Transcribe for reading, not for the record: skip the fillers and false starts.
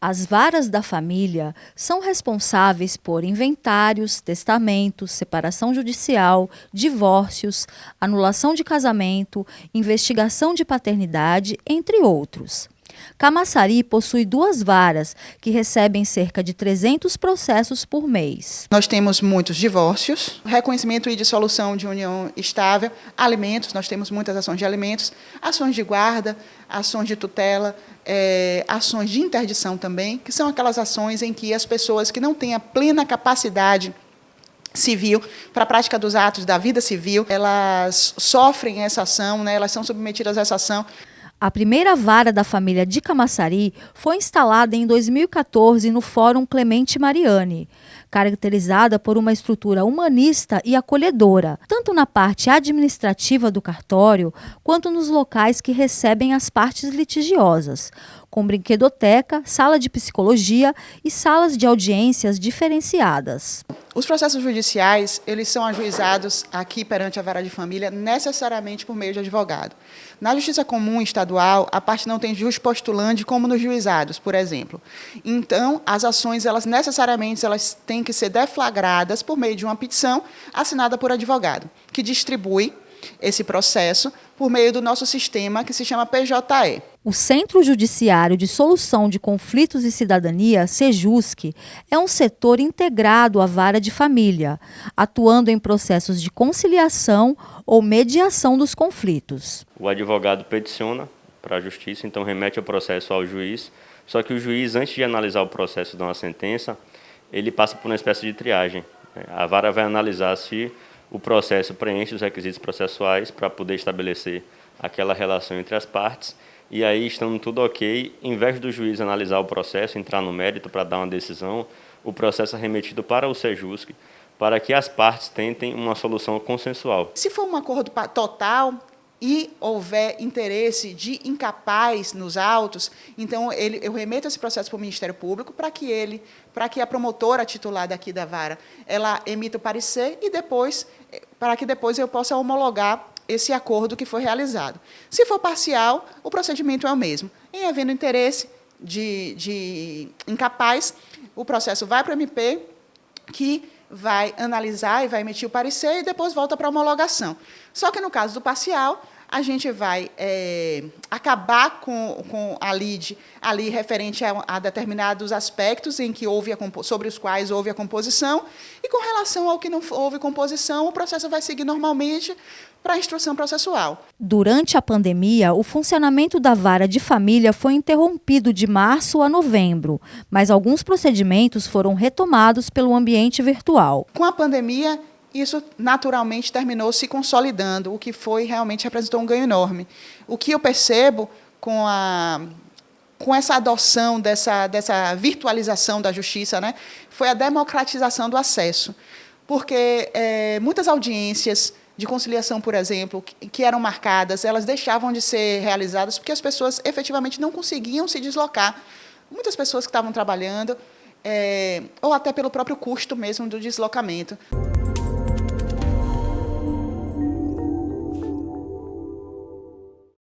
As varas da família são responsáveis por inventários, testamentos, separação judicial, divórcios, anulação de casamento, investigação de paternidade, entre outros. Camaçari possui 2 varas, que recebem cerca de 300 processos por mês. Nós temos muitos divórcios, reconhecimento e dissolução de união estável, alimentos, nós temos muitas ações de alimentos, ações de guarda, ações de tutela, ações de interdição também, que são aquelas ações em que as pessoas que não têm a plena capacidade civil para a prática dos atos da vida civil, elas sofrem essa ação, né, elas são submetidas a essa ação. A primeira vara da família de Camaçari foi instalada em 2014 no Fórum Clemente Mariani, caracterizada por uma estrutura humanista e acolhedora, tanto na parte administrativa do cartório, quanto nos locais que recebem as partes litigiosas, com brinquedoteca, sala de psicologia e salas de audiências diferenciadas. Os processos judiciais, eles são ajuizados aqui perante a vara de família necessariamente por meio de advogado. Na Justiça Comum Estadual, a parte não tem jus postulante como nos juizados, por exemplo. Então, as ações, elas necessariamente elas têm que ser deflagradas por meio de uma petição assinada por advogado, que distribui esse processo por meio do nosso sistema que se chama PJE. O Centro Judiciário de Solução de Conflitos e Cidadania, CEJUSC, é um setor integrado à vara de família, atuando em processos de conciliação ou mediação dos conflitos. O advogado peticiona para a justiça, então remete o processo ao juiz, só que o juiz, antes de analisar o processo de uma sentença, ele passa por uma espécie de triagem. A vara vai analisar se o processo preenche os requisitos processuais para poder estabelecer aquela relação entre as partes, e aí, estando tudo ok, em vez do juiz analisar o processo, entrar no mérito para dar uma decisão, o processo é remetido para o CEJUSC, para que as partes tentem uma solução consensual. Se for um acordo total e houver interesse de incapaz nos autos, então eu remeto esse processo para o Ministério Público para que a promotora titular daqui da vara, ela emita o parecer e para que depois eu possa homologar esse acordo que foi realizado. Se for parcial, o procedimento é o mesmo. Em havendo interesse de incapaz, o processo vai para o MP, que vai analisar e vai emitir o parecer e depois volta para a homologação. Só que, no caso do parcial, a gente vai acabar com a lide ali referente a determinados aspectos em que sobre os quais houve a composição, e com relação ao que não houve composição, o processo vai seguir normalmente para a instrução processual. Durante a pandemia, o funcionamento da vara de família foi interrompido de março a novembro, mas alguns procedimentos foram retomados pelo ambiente virtual. Com a pandemia, isso naturalmente terminou se consolidando, o que realmente representou um ganho enorme. O que eu percebo com essa adoção dessa virtualização da justiça, né, foi a democratização do acesso. Porque muitas audiências de conciliação, por exemplo, que eram marcadas, elas deixavam de ser realizadas porque as pessoas efetivamente não conseguiam se deslocar. Muitas pessoas que estavam trabalhando, ou até pelo próprio custo mesmo do deslocamento.